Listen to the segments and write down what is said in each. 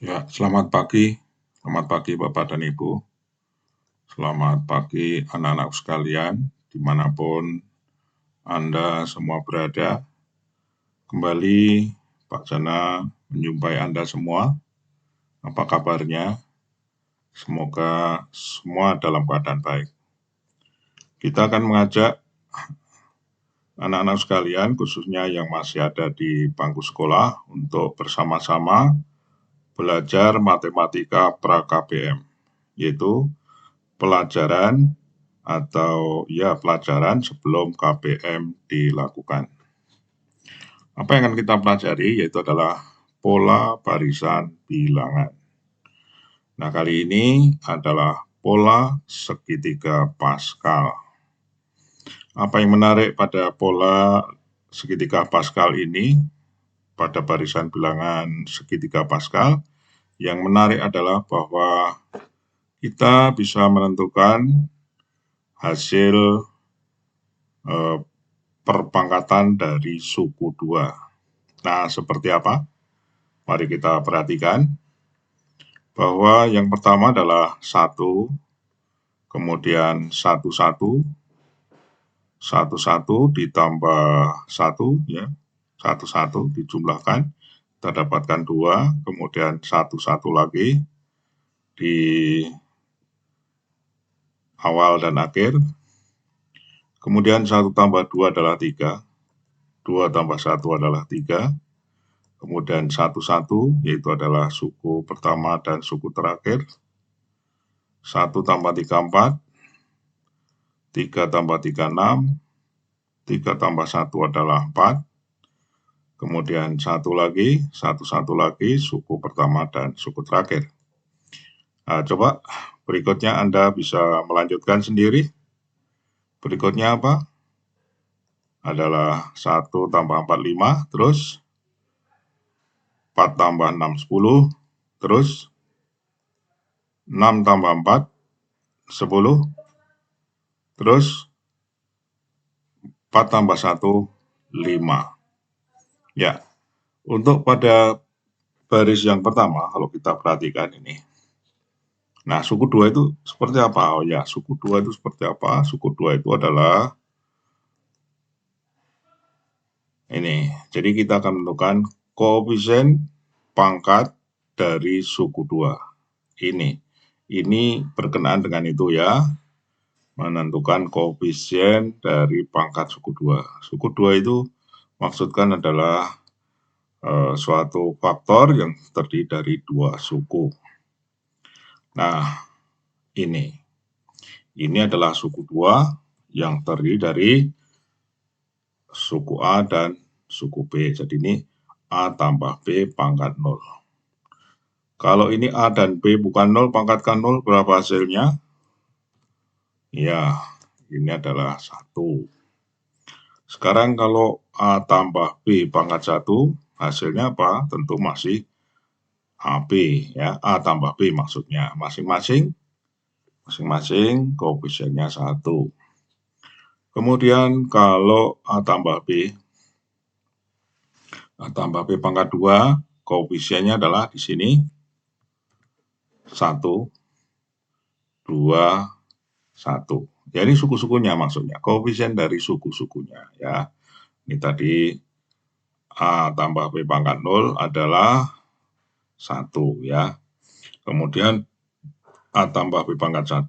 Ya, selamat pagi. Selamat pagi Bapak dan Ibu. Selamat pagi anak-anak sekalian, dimanapun Anda semua berada. Kembali Pak Jana menjumpai Anda semua. Apa kabarnya? Semoga semua dalam keadaan baik. Kita akan mengajak anak-anak sekalian, khususnya yang masih ada di bangku sekolah, untuk bersama-sama belajar matematika pra-KBM, yaitu pelajaran pelajaran sebelum KBM dilakukan. Apa yang akan kita pelajari yaitu adalah pola barisan bilangan. Nah, kali ini adalah pola segitiga Pascal. Apa yang menarik pada pola segitiga Pascal ini, pada barisan bilangan segitiga Pascal, yang menarik adalah bahwa kita bisa menentukan hasil perpangkatan dari suku 2. Nah, seperti apa? Mari kita perhatikan bahwa yang pertama adalah 1, kemudian 11, 11 ditambah 1, ya, 11 dijumlahkan, kita dapatkan 2, kemudian 11 lagi di awal dan akhir, kemudian 1 tambah 2 adalah 3, 2 tambah 1 adalah 3, kemudian 11 yaitu adalah suku pertama dan suku terakhir, 1 tambah 3, 4, 3 tambah 3, 6, 3 tambah 1 adalah 4, kemudian 1 lagi, 1 lagi, suku pertama dan suku terakhir. Nah, coba berikutnya Anda bisa melanjutkan sendiri. Berikutnya apa? Adalah 1 tambah 4, 5, terus 4 tambah 6, 10, terus 6 tambah 4, 10, terus 4 tambah 1, 5. Ya, untuk pada baris yang pertama, kalau kita perhatikan ini. Nah, suku 2 itu seperti apa? Oh ya, suku 2 itu seperti apa? Suku 2 itu adalah ini. Jadi kita akan menentukan koefisien pangkat dari suku 2. Ini berkenaan dengan itu ya. Menentukan koefisien dari pangkat suku 2. Suku 2 itu maksudkan adalah suatu faktor yang terdiri dari 2 suku. Nah, ini adalah suku 2 yang terdiri dari suku A dan suku B. Jadi ini A tambah B pangkat 0. Kalau ini A dan B bukan 0, pangkatkan 0, berapa hasilnya? Ya, ini adalah 1. Sekarang kalau A tambah B pangkat 1, hasilnya apa? Tentu masih AB, ya. A tambah B maksudnya. Masing-masing koefisiennya 1. Kemudian kalau A tambah B pangkat 2, koefisiennya adalah di sini 1, 2, 1. Jadi suku-sukunya maksudnya, koefisien dari suku-sukunya ya. Ini tadi A tambah B pangkat 0 adalah 1 ya. Kemudian A tambah B pangkat 1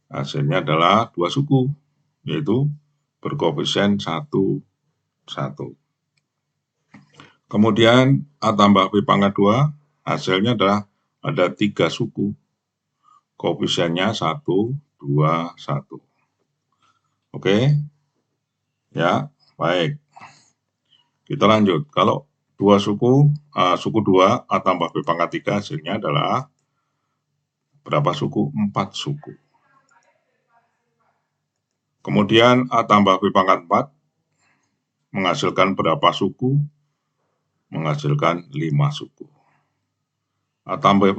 hasilnya adalah 2 suku, yaitu berkoefisien 1, 1. Kemudian A tambah B pangkat 2 hasilnya adalah ada 3 suku. Koefisiennya 1, 2, 1. Oke. Ya, baik. Kita lanjut. Kalau 2 suku, suku 2 A tambah B pangkat 3 hasilnya adalah berapa suku? 4 suku. Kemudian A tambah B pangkat 4 menghasilkan berapa suku? Menghasilkan 5 suku. A tambah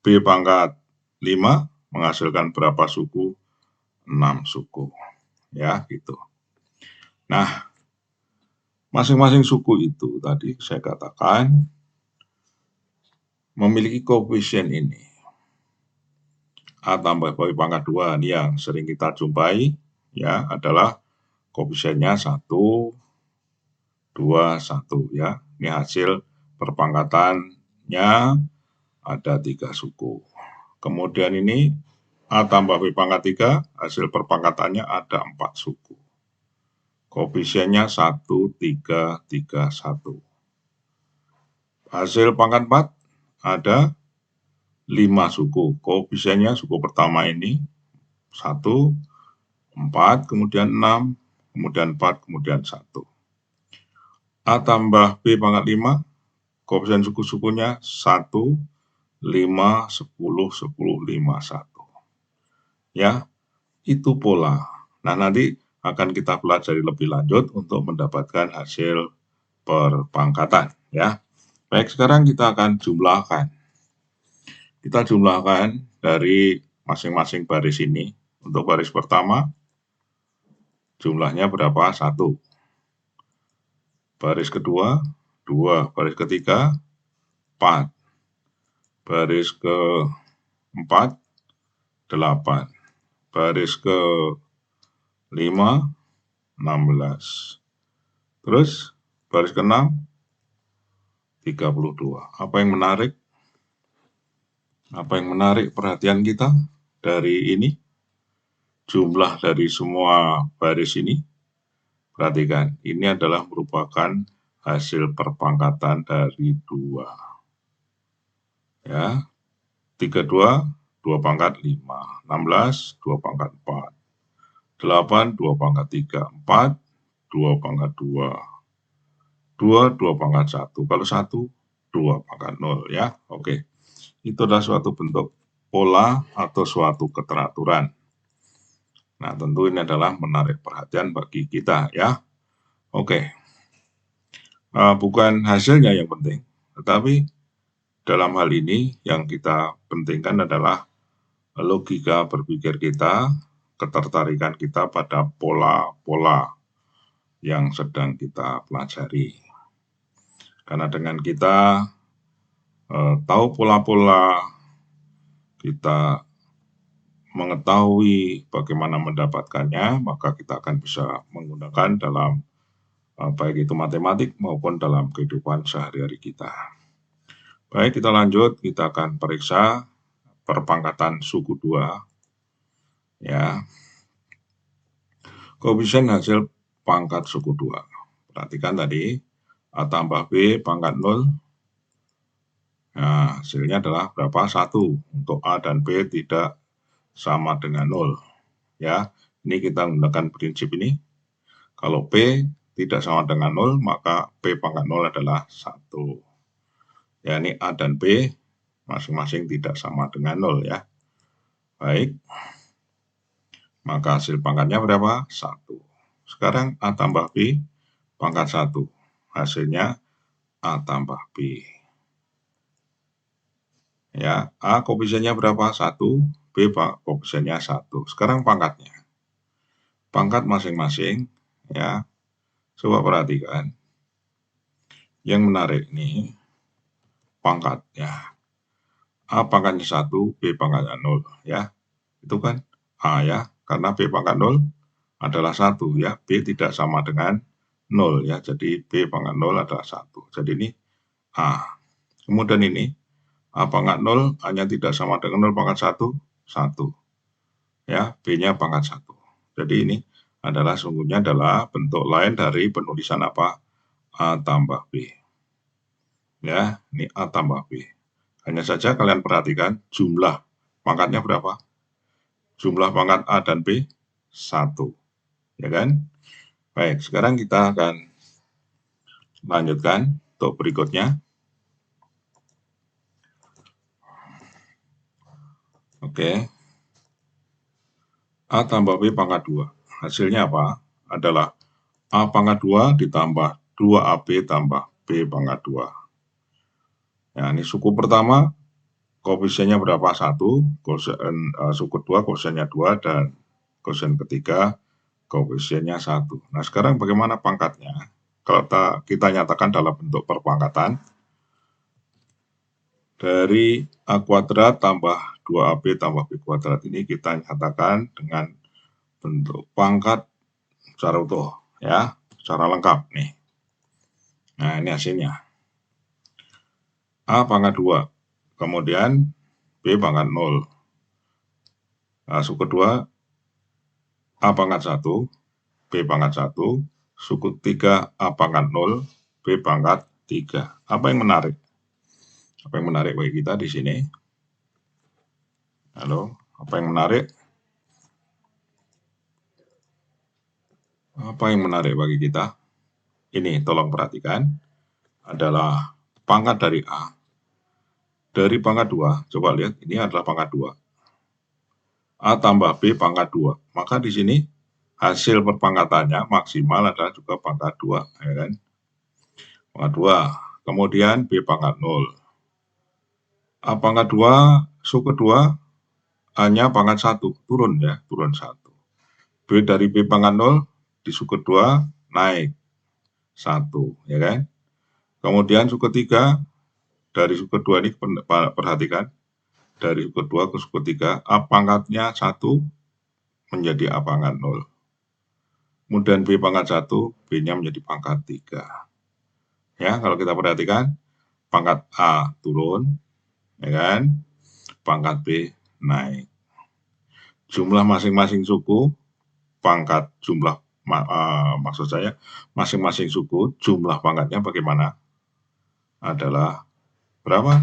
B pangkat 5 menghasilkan berapa suku? 6 suku. Ya, gitu. Nah, masing-masing suku itu tadi saya katakan memiliki koefisien ini. A tambah B pangkat 2 ini yang sering kita jumpai ya adalah koefisiennya 1, 2, 1 ya. Ini hasil perpangkatannya ada 3 suku. Kemudian ini A tambah B pangkat 3, hasil perpangkatannya ada 4 suku. Koefisiennya 1, 3, 3, 1. Hasil pangkat 4 ada 5 suku. Koefisiennya suku pertama ini 1, 4, kemudian 6, kemudian 4, kemudian 1. A tambah B pangkat 5, koefisien suku-sukunya 1, 5, 10, 10, 5, 1. Ya, itu pola. Nah, nanti akan kita pelajari lebih lanjut untuk mendapatkan hasil perpangkatan. Ya, baik, sekarang kita akan jumlahkan. Kita jumlahkan dari masing-masing baris ini. Untuk baris pertama, jumlahnya berapa? 1. Baris kedua, 2. Baris ketiga, 4. Baris keempat, 8. Baris ke-5, 16. Terus, baris ke-6, 32. Apa yang menarik? Apa yang menarik perhatian kita dari ini? Jumlah dari semua baris ini. Perhatikan, ini adalah merupakan hasil perpangkatan dari 2. Ya, 32, 2 pangkat 5. 16, 2 pangkat 4. 8, 2 pangkat 3. 4, 2 pangkat 2. 2, 2 pangkat 1. Kalau 1, 2 pangkat 0 ya. Oke. Itu adalah suatu bentuk pola atau suatu keteraturan. Nah, tentu ini adalah menarik perhatian bagi kita ya. Oke. Bukan hasilnya yang penting, tetapi dalam hal ini yang kita pentingkan adalah logika berpikir kita, ketertarikan kita pada pola-pola yang sedang kita pelajari. Karena dengan kita tahu pola-pola, kita mengetahui bagaimana mendapatkannya, maka kita akan bisa menggunakan dalam baik itu matematik maupun dalam kehidupan sehari-hari kita. Baik, kita lanjut, kita akan periksa perpangkatan suku 2. Ya. Koefisien hasil pangkat suku 2. Perhatikan tadi, A tambah B pangkat 0. Nah, hasilnya adalah berapa? 1. Untuk A dan B tidak sama dengan 0. Ya, ini kita menggunakan prinsip ini. Kalau P tidak sama dengan 0, maka P pangkat 0 adalah 1. Ya, ini A dan B masing-masing tidak sama dengan 0 ya. Baik. Maka hasil pangkatnya berapa? 1. Sekarang A tambah B pangkat 1. Hasilnya A tambah B. Ya, A koefisiennya berapa? 1. B koefisiennya 1. Sekarang pangkatnya. Pangkat masing-masing ya. Coba perhatikan. Yang menarik ini pangkat ya. A pangkatnya 1, B pangkatnya 0 ya. Itu kan A ya, karena B pangkat 0 adalah 1 ya. B tidak sama dengan 0 ya. Jadi B pangkat 0 adalah 1. Jadi ini A. Kemudian ini A pangkat 0 hanya tidak sama dengan 0 pangkat 1, 1. Ya, B-nya pangkat 1. Jadi ini adalah sungguhnya adalah bentuk lain dari penulisan apa? A tambah B. Ya, ini A tambah B. Hanya saja kalian perhatikan jumlah pangkatnya berapa? Jumlah pangkat A dan B 1. Ya kan? Baik, sekarang kita akan lanjutkan untuk berikutnya. Oke. A tambah B pangkat 2. Hasilnya apa? Adalah A pangkat 2 ditambah 2AB tambah B pangkat 2. Ya, ini suku pertama koefisiennya berapa? 1, koefisien suku 2 koefisiennya 2, dan koefisien ketiga koefisiennya 1. Nah, sekarang bagaimana pangkatnya? Kalau kita nyatakan dalam bentuk perpangkatan, Dari A kuadrat tambah 2AB tambah B kuadrat ini kita nyatakan dengan bentuk pangkat secara utuh, ya, secara lengkap nih. Nah, ini hasilnya. A pangkat 2, kemudian B pangkat 0. Nah, suku kedua, A pangkat 1, B pangkat 1, suku 3, A pangkat 0, B pangkat 3. Apa yang menarik? Apa yang menarik bagi kita di sini? Halo, apa yang menarik? Apa yang menarik bagi kita? Ini tolong perhatikan, adalah pangkat dari A. Dari pangkat 2, coba lihat, ini adalah pangkat 2. A tambah B pangkat 2. Maka di sini hasil perpangkatannya maksimal adalah juga pangkat 2, ya kan? Pangkat 2. Kemudian B pangkat 0. A pangkat 2, suku kedua, A-nya pangkat 1, turun ya, turun 1. B dari B pangkat 0, di suku kedua naik 1, ya kan? Kemudian suku 3, dari suku kedua ini perhatikan, dari suku kedua ke suku 3, A pangkatnya 1 menjadi A pangkat 0. Kemudian B pangkat 1, B-nya menjadi pangkat 3. Ya, kalau kita perhatikan, pangkat A turun, ya kan? Pangkat B naik. Jumlah masing-masing suku, pangkat jumlah, maksud saya, masing-masing suku, jumlah pangkatnya bagaimana? Adalah berapa?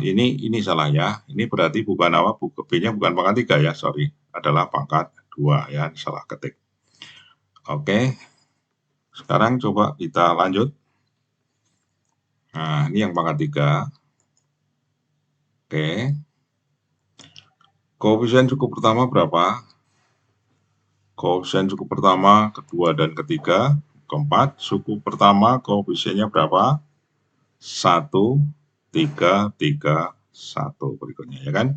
Ini salah ya. Ini berarti bukan apa? B-nya bukan pangkat 3 ya, sorry. Adalah pangkat 2 ya, salah ketik. Oke. Sekarang coba kita lanjut. Nah, ini yang pangkat 3. Oke. Koefisien suku pertama berapa? Koefisien suku pertama, kedua, dan ketiga. Keempat, suku pertama koefisiennya berapa? 1, 3, 3, 1 berikutnya, ya kan?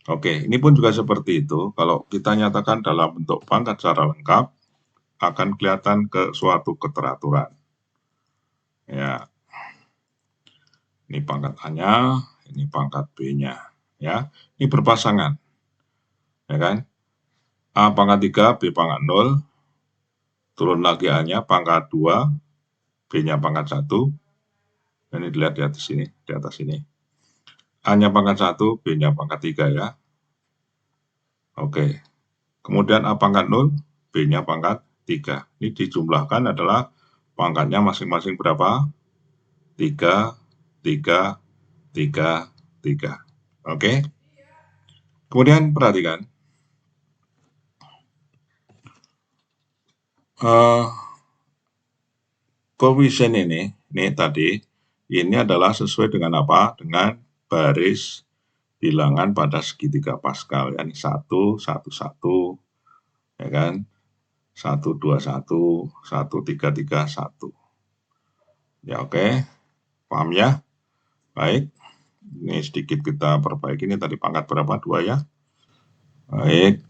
Oke, ini pun juga seperti itu. Kalau kita nyatakan dalam bentuk pangkat secara lengkap, akan kelihatan ke suatu keteraturan. Ya, ini pangkat A-nya, ini pangkat B-nya. Ya, ini berpasangan. Ya kan? A pangkat 3, B pangkat 0. Turun lagi A-nya pangkat 2, B-nya pangkat 1. Ini dilihat di atas sini, di atas sini. A-nya pangkat 1, B-nya pangkat 3 ya. Oke. Kemudian A pangkat 0, B-nya pangkat 3. Ini dijumlahkan adalah pangkatnya masing-masing berapa? 3, 3, 3, 3. Oke. Kemudian perhatikan. Koefisien ini tadi, ini adalah sesuai dengan apa? Dengan baris bilangan pada segitiga Pascal, yakni 1, 1, 1, ya kan? 1, 2, 1, 1, 3, 3, 1. Ya oke, paham ya? Baik, ini sedikit kita perbaiki, ini tadi pangkat berapa? 2 ya? Baik.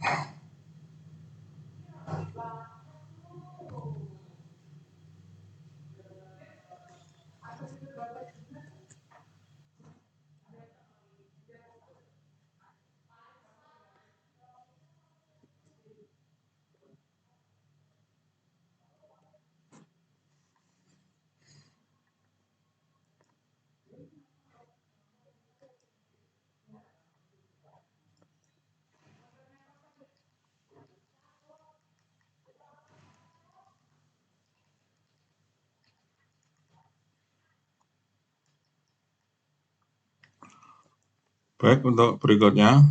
Baik, untuk berikutnya,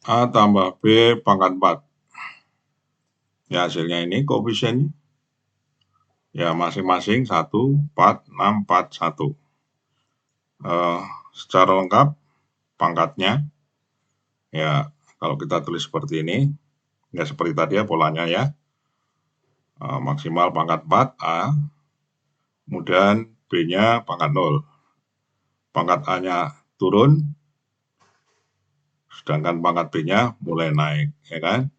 A tambah B pangkat 4. Ya, hasilnya ini koefisiennya. Ya, masing-masing 1, 4, 6, 4, 1. Secara lengkap, pangkatnya, ya, kalau kita tulis seperti ini, ya seperti tadi ya polanya ya. Maksimal pangkat 4, A. Kemudian B-nya pangkat 0. Pangkat A-nya turun, sedangkan pangkat B-nya mulai naik, ya kan?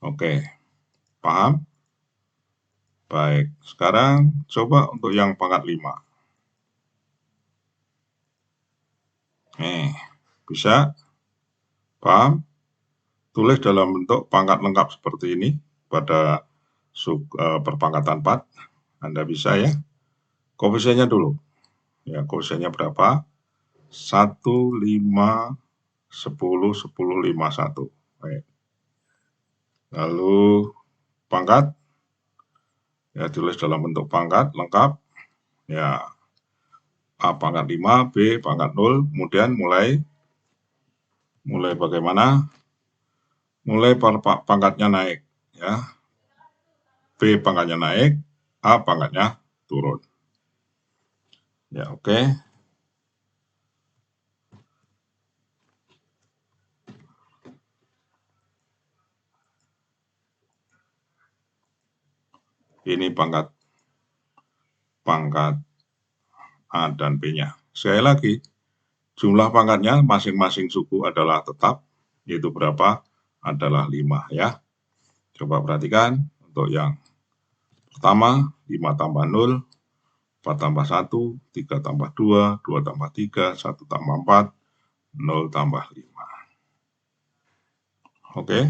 Oke, paham? Baik, sekarang coba untuk yang pangkat 5. Nih, bisa? Paham? Tulis dalam bentuk pangkat lengkap seperti ini pada perpangkatan 4. Anda bisa ya. Koefisiennya dulu. Ya, koefisiennya berapa? 1, 5, 10, 10, 5, 1. Baik. Lalu pangkat. Ya, tulis dalam bentuk pangkat lengkap. Ya, A pangkat 5, B pangkat 0. Kemudian mulai bagaimana? Mulai pangkatnya naik. Ya, B pangkatnya naik, A pangkatnya turun. Ya, oke. Ini pangkat A dan B-nya. Sekali lagi, jumlah pangkatnya masing-masing suku adalah tetap, yaitu berapa? Adalah 5 ya. Coba perhatikan untuk yang pertama, 5 tambah 0, 4 tambah 1, 3 tambah 2, 2 tambah 3, 1 tambah 4, 0 tambah 5. Oke.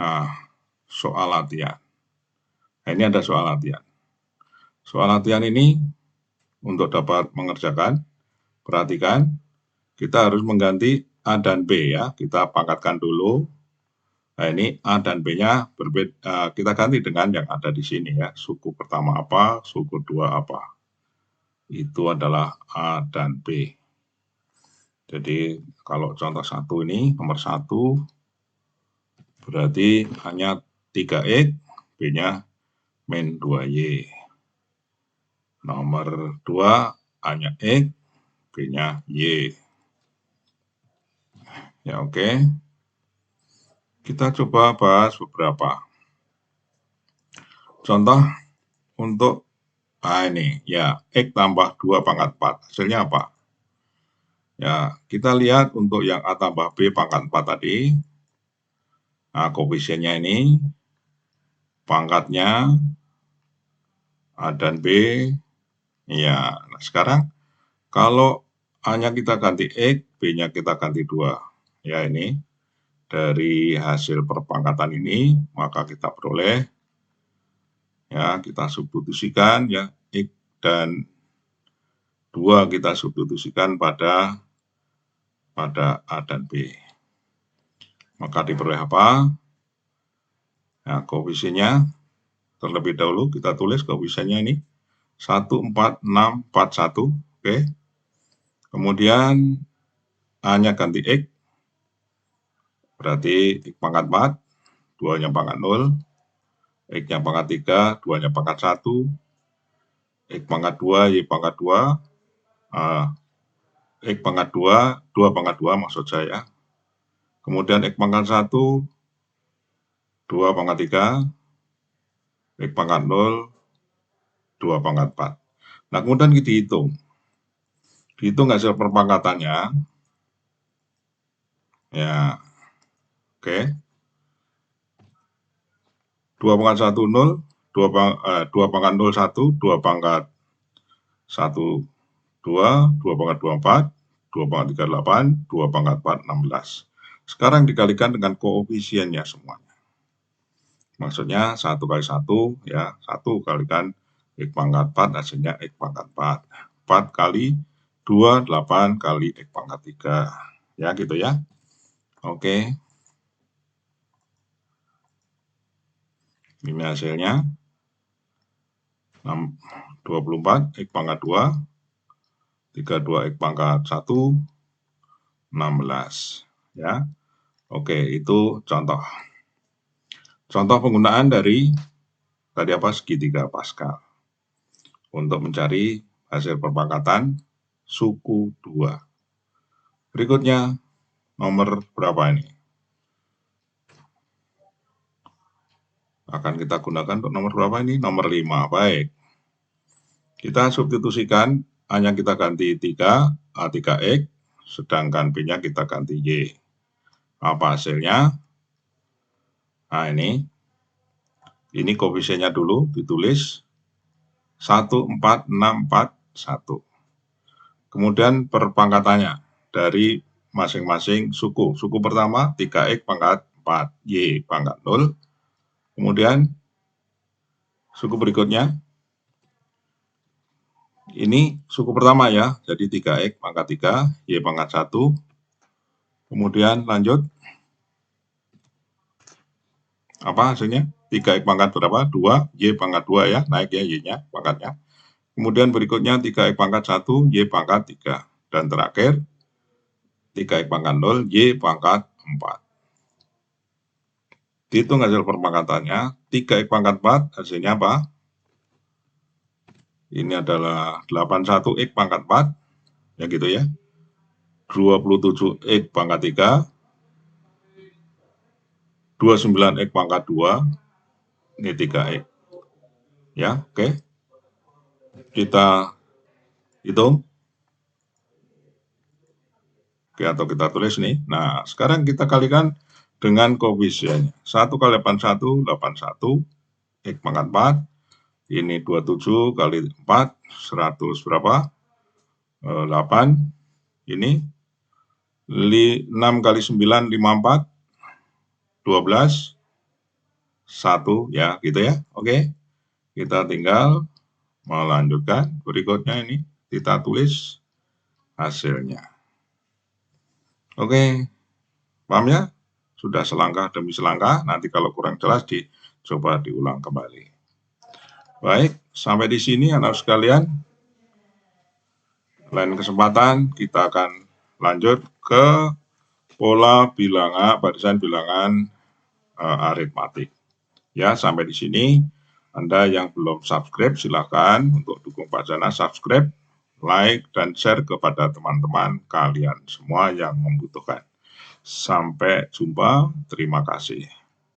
Nah, soal latihan. Nah, ini ada soal latihan. Soal latihan ini untuk dapat mengerjakan, perhatikan, kita harus mengganti A dan B ya. Kita pangkatkan dulu. Nah, ini A dan B-nya berbeda. Kita ganti dengan yang ada di sini ya. Suku pertama apa, suku dua apa. Itu adalah A dan B. Jadi kalau contoh 1 ini, nomor 1, berarti hanya 3X, B-nya min 2Y. Nomor 2 hanya X, B-nya Y. Ya, oke. Kita coba bahas beberapa. Contoh untuk ini ya, X tambah 2 pangkat 4. Hasilnya apa? Ya, kita lihat untuk yang A tambah B pangkat 4 tadi. Nah, koefisiennya ini pangkatnya A dan B. Ya, nah sekarang kalau A-nya kita ganti X, B-nya kita ganti 2. Ya, ini dari hasil perpangkatan ini, maka kita peroleh, ya, kita substitusikan, ya, X dan 2 kita substitusikan pada A dan B. Maka diperoleh apa? Nah, koefisiennya terlebih dahulu kita tulis koefisiennya ini 14641. Oke. Kemudian A-nya ganti X, berarti X pangkat 4, 2-nya pangkat 0, X-nya pangkat 3, 2-nya pangkat 1, X pangkat 2, Y pangkat 2, X pangkat 2, 2 pangkat 2 maksud saya. Kemudian X pangkat 1, 2 pangkat 3, X pangkat 0, 2 pangkat 4. Nah, kemudian kita dihitung. Dihitung hasil perpangkatannya. Ya, oke. 2 pangkat 1, 0, 2 pangkat 0, 1, 2 pangkat 1, 2, 2 pangkat 2, 4, 2 pangkat 3, 8, 2 pangkat 4, 16. Sekarang dikalikan dengan koefisiennya semuanya. Maksudnya 1 kali 1, ya, 1 kalikan X pangkat 4, hasilnya X pangkat 4. 4 kali 2, 8 kali X pangkat 3. Ya, gitu ya. Oke. Ini hasilnya. 24 X pangkat 2, 32 X pangkat 1, 16. Ya. Oke, itu contoh. Contoh penggunaan dari tadi apa? Segitiga Pascal. Untuk mencari hasil perpangkatan suku 2. Berikutnya, nomor berapa ini? Akan kita gunakan untuk nomor berapa ini? Nomor 5. Baik. Kita substitusikan, hanya kita ganti 3, A 3X, sedangkan B-nya kita ganti Y. Apa hasilnya? Nah, ini koefisiennya dulu ditulis 14641. Kemudian perpangkatannya dari masing-masing suku. Suku pertama 3X pangkat 4, Y pangkat 0. Kemudian suku berikutnya, ini suku pertama ya, jadi 3X pangkat 3, Y pangkat 1. Kemudian lanjut, apa hasilnya? 3X pangkat berapa? 2, Y pangkat 2 ya, naik ya Y-nya, pangkatnya. Kemudian berikutnya 3X pangkat 1, Y pangkat 3. Dan terakhir, 3X pangkat 0, Y pangkat 4. Dihitung hasil perpangkatannya, 3X pangkat 4 hasilnya apa? Ini adalah 81X pangkat 4, ya gitu ya. 27X pangkat 3, 29X pangkat 2, ini 3X. Ya, oke. Kita hitung. Oke, atau kita tulis nih. Nah, sekarang kita kalikan dengan koefisiennya. 1 kali 81, 81. X pangkat 4. Ini 27 kali 4, 100 berapa? 8. Ini 6 kali 9, 54. 12. 1, ya gitu ya. Oke. Kita tinggal melanjutkan. Berikutnya ini kita tulis hasilnya. Oke. Paham ya? Sudah selangkah demi selangkah. Nanti kalau kurang jelas dicoba diulang kembali. Baik, sampai di sini anak sekalian. Lain kesempatan kita akan lanjut ke pola bilangan, barisan bilangan aritmatik. Ya, sampai di sini. Anda yang belum subscribe, silakan untuk dukung Pak Jana subscribe, like, dan share kepada teman-teman kalian semua yang membutuhkan. Sampai jumpa, terima kasih.